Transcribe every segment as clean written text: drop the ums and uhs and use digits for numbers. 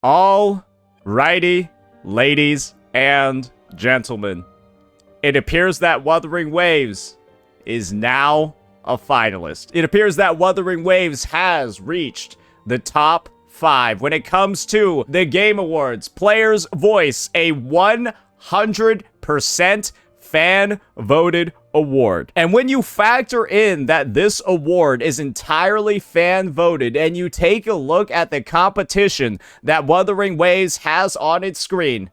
All righty, ladies and gentlemen. It appears that Wuthering Waves is now a finalist. It appears that Wuthering Waves has reached the top 5 when it comes to the Game Awards Players' Voice, a 100% fan-voted award. And when you factor in that this award is entirely fan-voted and you take a look at the competition that Wuthering Waves has on its screen,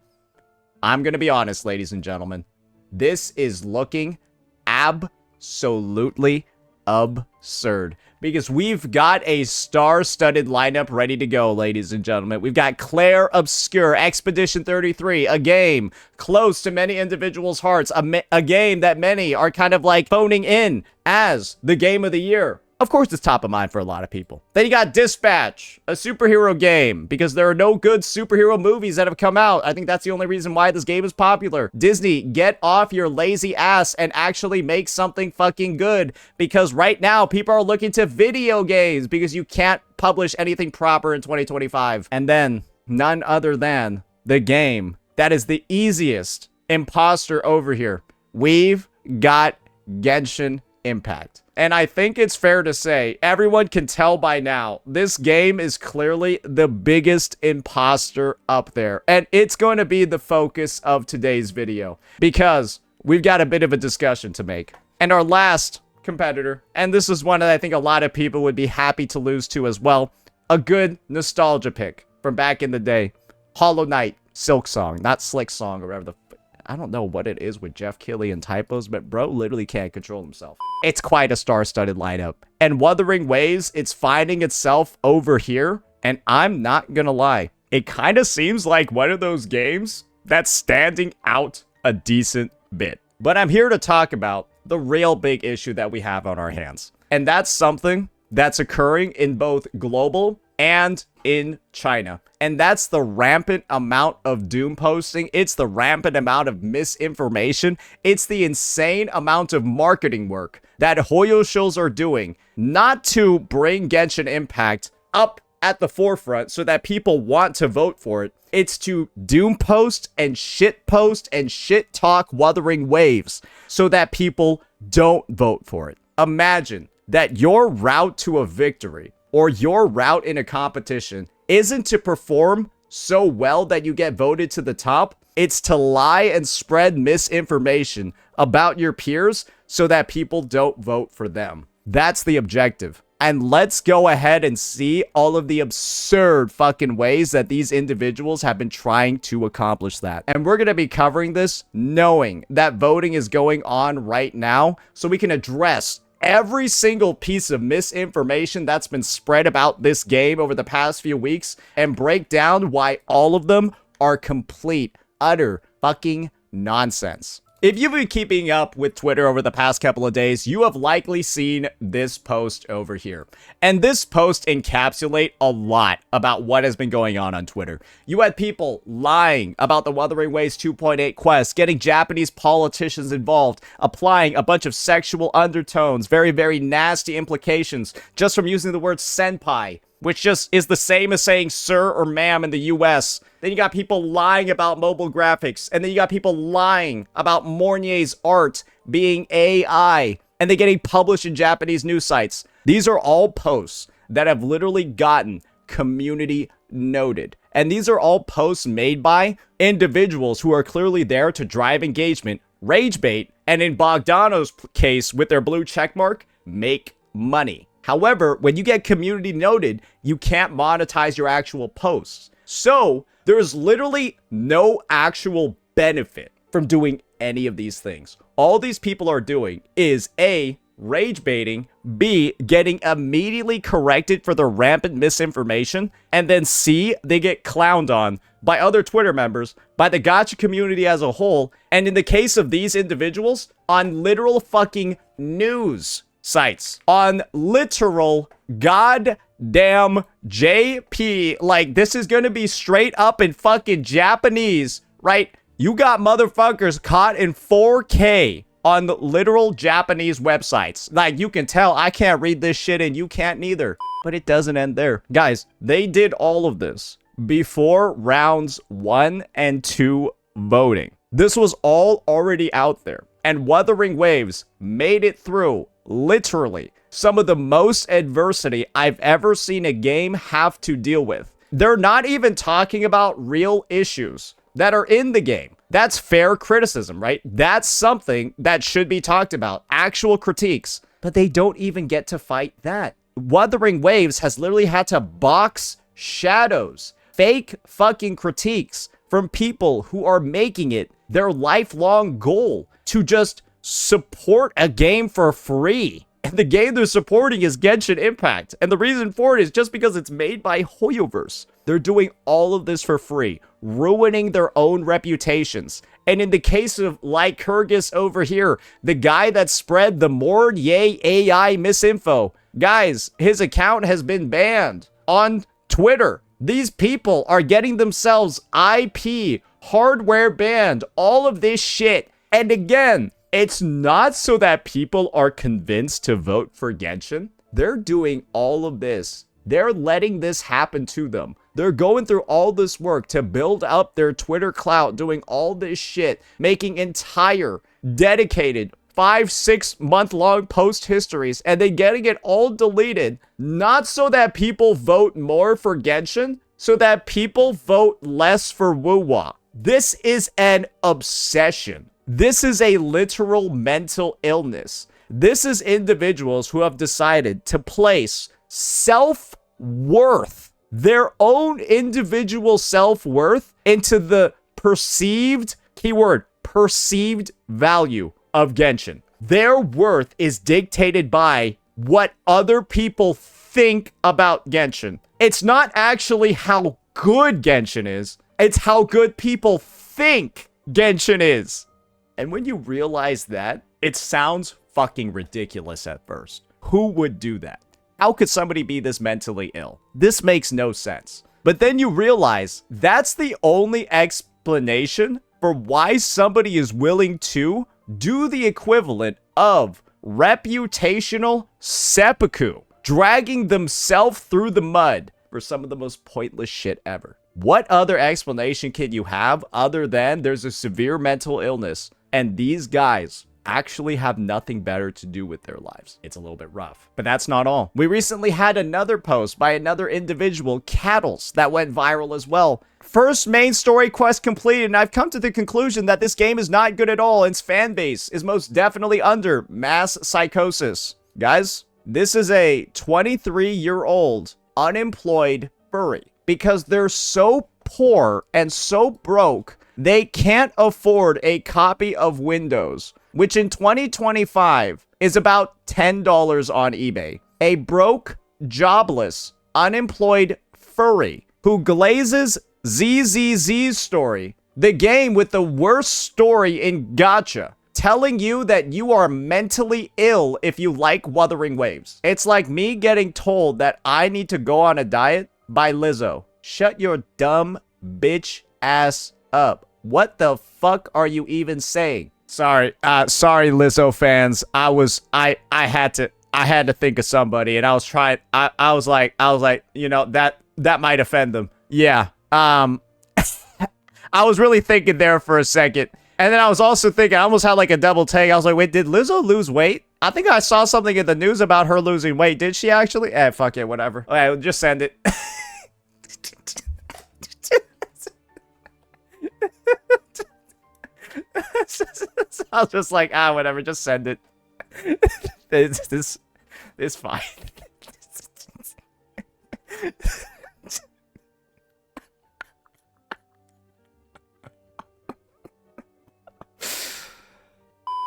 I'm gonna be honest, ladies and gentlemen, this is looking absolutely absurd. Because we've got a star-studded lineup ready to go, ladies and gentlemen. We've got Claire Obscure, Expedition 33, a game close to many individuals' hearts, a game that many are kind of like phoning in as the game of the year. Of course, it's top of mind for a lot of people. Then you got Dispatch, a superhero game, because there are no good superhero movies that have come out. I think that's the only reason why this game is popular. Disney, get off your lazy ass and actually make something fucking good, because right now, people are looking to video games because you can't publish anything proper in 2025. And then, none other than the game that is the easiest imposter over here. We've got Genshin Impact. And I think it's fair to say, everyone can tell by now, this game is clearly the biggest imposter up there. And it's going to be the focus of today's video, because we've got a bit of a discussion to make. And our last competitor, and this is one that I think a lot of people would be happy to lose to as well, a good nostalgia pick from back in the day. Hollow Knight, Silk Song, not Slick Song or whatever the I don't know what it is with Jeff Keighley and typos, but bro literally can't control himself. It's quite a star-studded lineup. And Wuthering Waves, it's finding itself over here, and I'm not gonna lie, it kind of seems like one of those games that's standing out a decent bit. But I'm here to talk about the real big issue that we have on our hands. And that's something that's occurring in both global and in China. And that's the rampant amount of doom posting. It's the rampant amount of misinformation. It's the insane amount of marketing work that Hoyo shows are doing, not to bring Genshin Impact up at the forefront so that people want to vote for it. It's to doom post and shit talk Wuthering Waves so that people don't vote for it. Imagine that your route to a victory or your route in a competition isn't to perform so well that you get voted to the top. It's to lie and spread misinformation about your peers so that people don't vote for them. That's the objective. And let's go ahead and see all of the absurd fucking ways that these individuals have been trying to accomplish that. And we're going to be covering this knowing that voting is going on right now, so we can address every single piece of misinformation that's been spread about this game over the past few weeks and break down why all of them are complete, utter fucking nonsense. If you've been keeping up with Twitter over the past couple of days, you have likely seen this post over here. And this post encapsulates a lot about what has been going on Twitter. You had people lying about the Wuthering Waves 2.8 quest, getting Japanese politicians involved, applying a bunch of sexual undertones, very, very nasty implications just from using the word senpai, which just is the same as saying sir or ma'am in the US. Then you got people lying about mobile graphics. And then you got people lying about Mornier's art being AI. And they getting published in Japanese news sites. These are all posts that have literally gotten community noted. And these are all posts made by individuals who are clearly there to drive engagement, rage bait, and in Bogdano's case, with their blue checkmark, make money. However, when you get community noted, you can't monetize your actual posts. So there is literally no actual benefit from doing any of these things. All these people are doing is A, rage baiting, B, getting immediately corrected for their rampant misinformation, and then C, they get clowned on by other Twitter members, by the gacha community as a whole, and in the case of these individuals, on literal fucking news sites, on literal goddamn JP. Like, this is gonna be straight up in fucking Japanese, right? You got motherfuckers caught in 4K on the literal Japanese websites. Like, you can tell I can't read this shit and you can't neither. But it doesn't end there. Guys, they did all of this before rounds 1 and 2 voting. This was all already out there. And Wuthering Waves made it through, literally, some of the most adversity I've ever seen a game have to deal with. They're not even talking about real issues that are in the game. That's fair criticism, right? That's something that should be talked about. Actual critiques. But they don't even get to fight that. Wuthering Waves has literally had to box shadows, fake fucking critiques from people who are making it their lifelong goal to just support a game for free. And the game they're supporting is Genshin Impact. And the reason for it is just because it's made by Hoyoverse. They're doing all of this for free, ruining their own reputations. And in the case of Lycurgus over here, the guy that spread the Yay AI misinfo, guys, his account has been banned on Twitter. These people are getting themselves IP, hardware banned, all of this shit. And again, it's not so that people are convinced to vote for Genshin. They're doing all of this. They're letting this happen to them. They're going through all this work to build up their Twitter clout, doing all this shit, making entire, dedicated 5-6 month long post histories, and then getting it all deleted, not so that people vote more for Genshin, so that people vote less for Wuwa. This is an obsession. This is a literal mental illness. This is individuals who have decided to place self-worth, their own individual self-worth, into the perceived, keyword, perceived value of Genshin. Their worth is dictated by what other people think about Genshin. It's not actually how good Genshin is. It's how good people think Genshin is. And when you realize that, it sounds fucking ridiculous at first. Who would do that? How could somebody be this mentally ill? This makes no sense. But then you realize that's the only explanation for why somebody is willing to do the equivalent of reputational seppuku, dragging themselves through the mud for some of the most pointless shit ever. What other explanation can you have other than there's a severe mental illness and these guys actually have nothing better to do with their lives? It's a little bit rough. But that's not all. We recently had another post by another individual, Cattles, that went viral as well. First main story quest completed, and I've come to the conclusion that this game is not good at all, and its fan base is most definitely under mass psychosis. Guys, this is a 23-year-old unemployed furry because they're so poor and so broke they can't afford a copy of Windows, which in 2025 is about $10 on eBay. A broke, jobless, unemployed furry who glazes ZZZ's story, the game with the worst story in gacha, telling you that you are mentally ill if you like Wuthering Waves. It's like me getting told that I need to go on a diet by Lizzo. Shut your dumb bitch ass up. What the fuck are you even saying? Sorry, Lizzo fans. I had to think of somebody, and I was like, you know, that might offend them. Yeah. I was really thinking there for a second. And then I was also thinking, I almost had like a double take. I was like, wait, did Lizzo lose weight? I think I saw something in the news about her losing weight. Did she actually? Fuck it, whatever. Okay, just send it. I was just like, whatever, just send it. It's fine.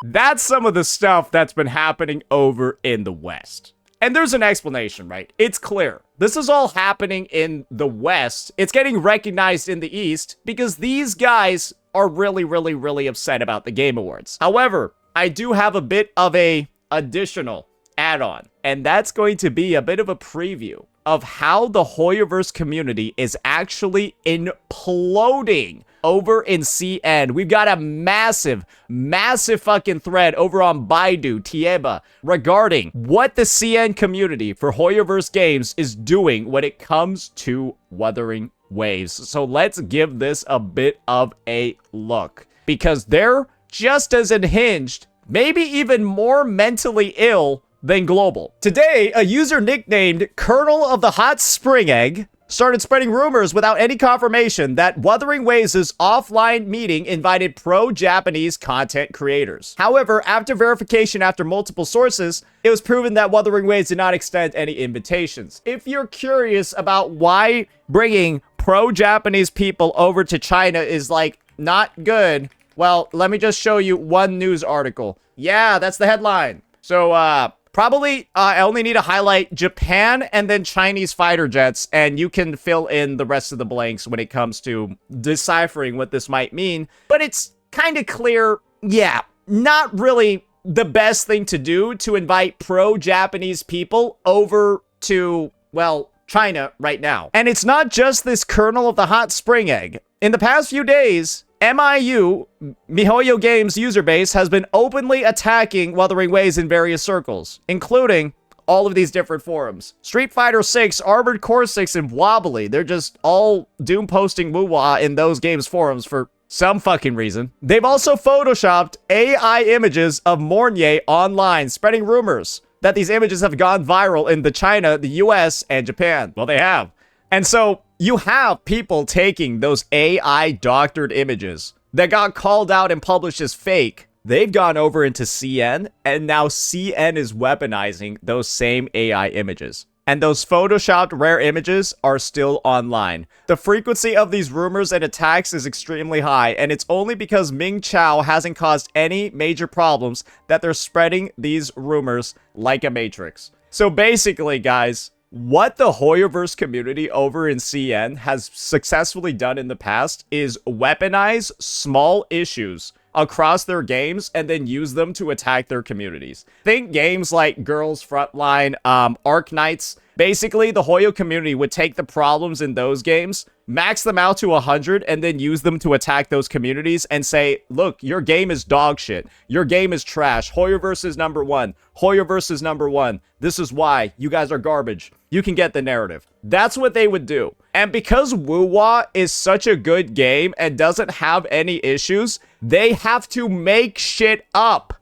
That's some of the stuff that's been happening over in the West. And there's an explanation, right? It's clear. This is all happening in the West. It's getting recognized in the East because these guys are really, really, really upset about the Game Awards. However, I do have a bit of a additional add-on, and that's going to be a bit of a preview of how the Hoyoverse community is actually imploding over in CN. We've got a massive, massive fucking thread over on Baidu, Tieba, regarding what the CN community for Hoyoverse games is doing when it comes to Wuthering Waves. So let's give this a bit of a look, because they're just as unhinged, maybe even more mentally ill than Global. Today, a user nicknamed Colonel of the Hot Spring Egg started spreading rumors without any confirmation that Wuthering Waves' offline meeting invited pro-Japanese content creators. However, after verification after multiple sources, it was proven that Wuthering Waves did not extend any invitations. If you're curious about why bringing pro-Japanese people over to China is, like, not good, well, let me just show you one news article. Yeah, that's the headline. So, I only need to highlight Japan and then Chinese fighter jets, and you can fill in the rest of the blanks when it comes to deciphering what this might mean. But it's kind of clear, yeah, not really the best thing to do to invite pro-Japanese people over to, well, China right now. And it's not just this Colonel of the Hot Spring Egg. In the past few days, Mihoyo Games user base has been openly attacking Wuthering Waves in various circles, including all of these different forums. Street Fighter 6, Armored Core 6, and Wobbly. They're just all doom posting woo-wah in those games forums for some fucking reason. They've also photoshopped AI images of Mornier online, spreading rumors that these images have gone viral in the China, the US, and Japan. Well, they have. And so you have people taking those AI doctored images that got called out and published as fake. They've gone over into CN, and now CN is weaponizing those same AI images. And those photoshopped rare images are still online. The frequency of these rumors and attacks is extremely high, and it's only because Ming Chao hasn't caused any major problems that they're spreading these rumors like a matrix. So basically, guys, what the Hoyoverse community over in CN has successfully done in the past is weaponize small issues across their games and then use them to attack their communities. Think games like Girls Frontline, Arc Knights. Basically, the Hoyo community would take the problems in those games, max them out to 100, and then use them to attack those communities and say, look, your game is dog shit. Your game is trash. Hoyoverse is number one. Hoyoverse is number one. This is why. You guys are garbage. You can get the narrative. That's what they would do. And because Woo-Wah is such a good game and doesn't have any issues, they have to make shit up.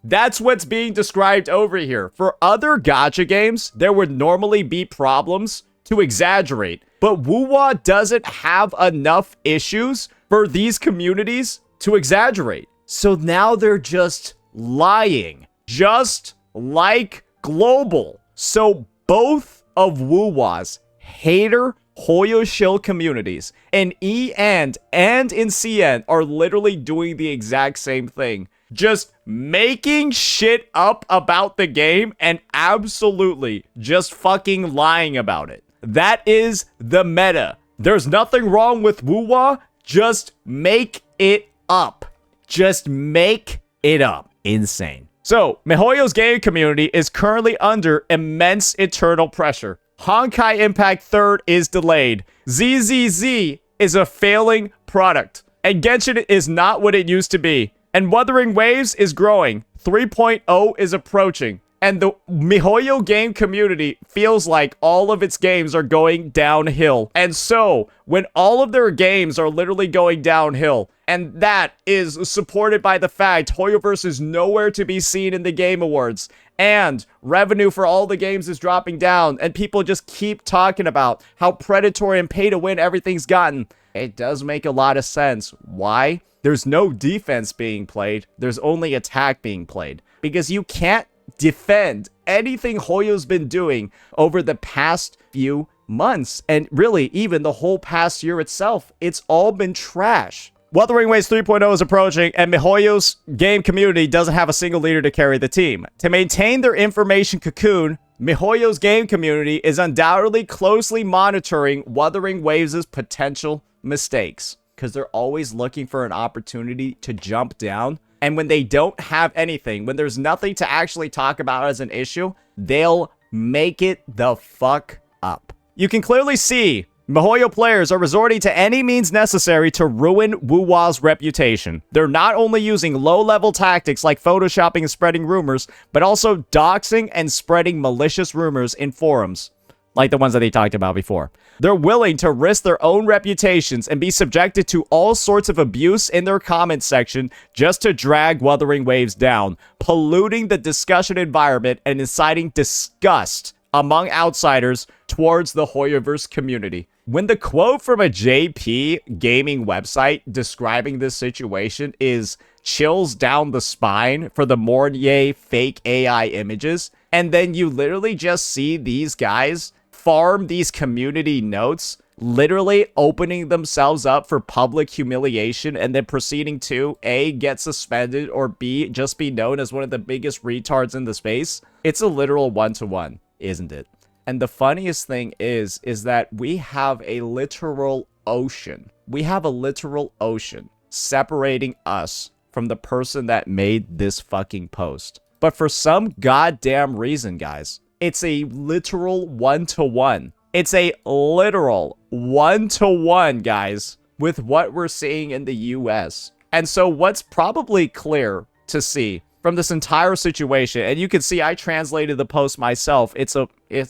That's what's being described over here. For other gacha games, there would normally be problems to exaggerate. But Woo-Wah doesn't have enough issues for these communities to exaggerate. So now they're just lying. Just like Global. So both of Woo-Wah's hater Hoyo shill communities in and in CN are literally doing the exact same thing. Just making shit up about the game and absolutely just fucking lying about it. That is the meta. There's nothing wrong with Woo-Wah. Just make it up. Just make it up. Insane. So, Mihoyo's game community is currently under immense internal pressure. Honkai Impact 3rd is delayed. ZZZ is a failing product. And Genshin is not what it used to be. And Wuthering Waves is growing. 3.0 is approaching. And the Mihoyo game community feels like all of its games are going downhill. And so, when all of their games are literally going downhill, and that is supported by the fact Hoyoverse is nowhere to be seen in the Game Awards, and revenue for all the games is dropping down, and people just keep talking about how predatory and pay to win everything's gotten, it does make a lot of sense. Why? There's no defense being played. There's only attack being played. Because you can't defend anything Hoyo's been doing over the past few months. And really, even the whole past year itself. It's all been trash. Wuthering Waves 3.0 is approaching, and Mihoyo's game community doesn't have a single leader to carry the team. To maintain their information cocoon, Mihoyo's game community is undoubtedly closely monitoring Wuthering Waves' potential mistakes. Because they're always looking for an opportunity to jump down. And when they don't have anything, when there's nothing to actually talk about as an issue, they'll make it the fuck up. You can clearly see Mihoyo players are resorting to any means necessary to ruin Woo-Wah's reputation. They're not only using low-level tactics like photoshopping and spreading rumors, but also doxing and spreading malicious rumors in forums. like the ones that they talked about before. They're willing to risk their own reputations and be subjected to all sorts of abuse in their comment section just to drag Wuthering Waves down, polluting the discussion environment and inciting disgust among outsiders towards the Hoyoverse community. When the quote from a JP gaming website describing this situation is chills down the spine for the Mornier fake AI images, and then you literally just see these guys farm these community notes, literally opening themselves up for public humiliation and then proceeding to A, get suspended, or B, just be known as one of the biggest retards in the space. It's a literal one-to-one, isn't it? And the funniest thing is that we have a literal ocean. We have a literal ocean separating us from the person that made this fucking post. But for some goddamn reason, guys, it's a literal one-to-one. It's a literal one-to-one, guys, with what we're seeing in the US. And so what's probably clear to see from this entire situation, and you can see I translated the post myself. It's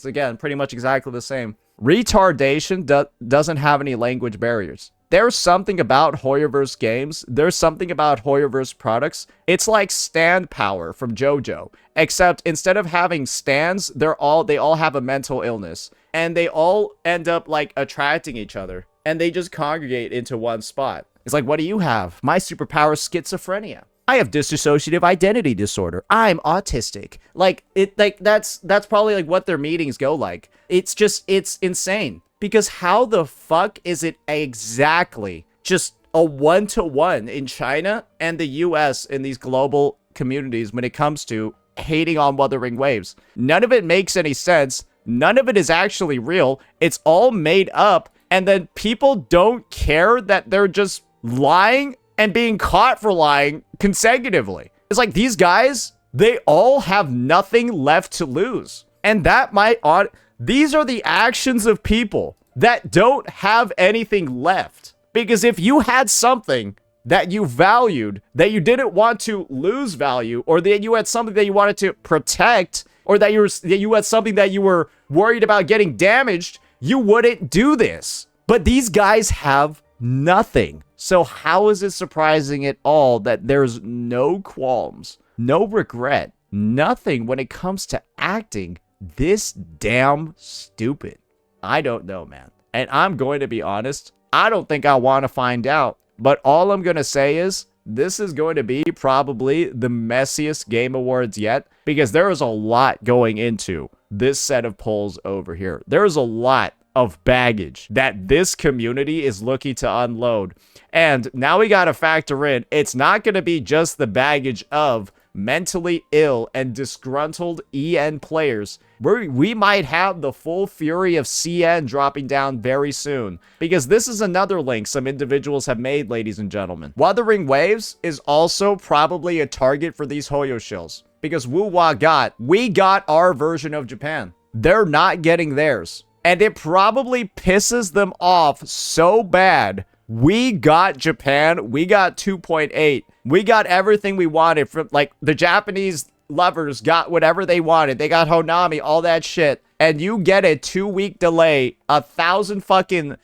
again, pretty much exactly the same. Retardation doesn't have any language barriers. There's something about Hoyoverse games. There's something about Hoyoverse products. It's like stand power from JoJo, except instead of having stands, they all have a mental illness, and they all end up like attracting each other, and they just congregate into one spot. It's like, what do you have? My superpower is schizophrenia. I have dissociative identity disorder. I'm autistic. That's probably like what their meetings go like. It's insane. Because how the fuck is it exactly just a one-to-one in China and the US in these global communities when it comes to hating on Wuthering Waves? None of it makes any sense. None of it is actually real. It's all made up. And then people don't care that they're just lying and being caught for lying consecutively. It's like these guys, they all have nothing left to lose. And these are the actions of people that don't have anything left. Because if you had something that you valued, that you didn't want to lose value, or that you had something that you wanted to protect, or that you had something that you were worried about getting damaged, you wouldn't do this. But these guys have nothing. So how is it surprising at all that there's no qualms, no regret, nothing when it comes to acting this damn stupid? I don't know, man. And I'm going to be honest, I don't think I want to find out. But all I'm going to say is this is going to be probably the messiest Game Awards yet, because there is a lot going into this set of polls over here. There is a lot of baggage that this community is looking to unload. And now we got to factor in, it's not going to be just the baggage of mentally ill and disgruntled EN players. We might have the full fury of CN dropping down very soon, because this is another link some individuals have made, ladies and gentlemen. Wuthering Waves is also probably a target for these Hoyo shills, because we got our version of Japan. They're not getting theirs. And it probably pisses them off so bad. We got Japan. We got 2.8. We got everything we wanted from, like, the Japanese lovers got whatever they wanted. They got Honami, all that shit. And you get a 2-week delay, 1,000 fucking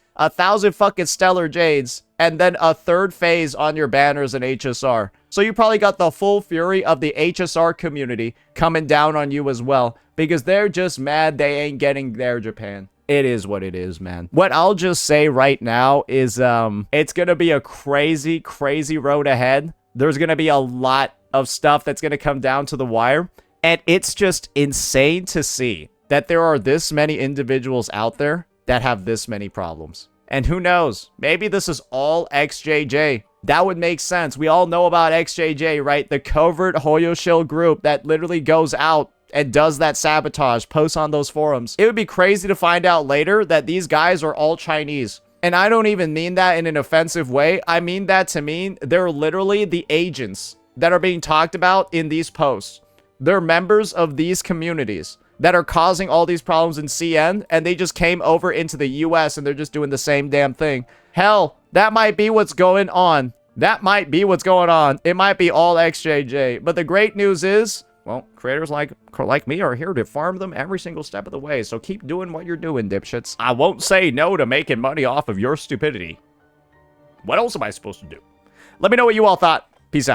Stellar Jades, and then a third phase on your banners and HSR. So you probably got the full fury of the HSR community coming down on you as well, because they're just mad they ain't getting their Japan. It is what it is, man. What I'll just say right now is it's gonna be a crazy, crazy road ahead. There's gonna be a lot of stuff that's gonna come down to the wire, and it's just insane to see that there are this many individuals out there that have this many problems. And who knows, maybe this is all XJJ. That would make sense. We all know about XJJ, right? The covert Hoyo shill group that literally goes out and does that sabotage, posts on those forums. It would be crazy to find out later that these guys are all Chinese. And I don't even mean that in an offensive way. I mean that to mean they're literally the agents that are being talked about in these posts. They're members of these communities that are causing all these problems in CN, and they just came over into the US and they're just doing the same damn thing. Hell, that might be what's going on. That might be what's going on. It might be all XJJ. But the great news is, well, creators like me are here to farm them every single step of the way, so keep doing what you're doing, dipshits. I won't say no to making money off of your stupidity. What else am I supposed to do? Let me know what you all thought. Peace out.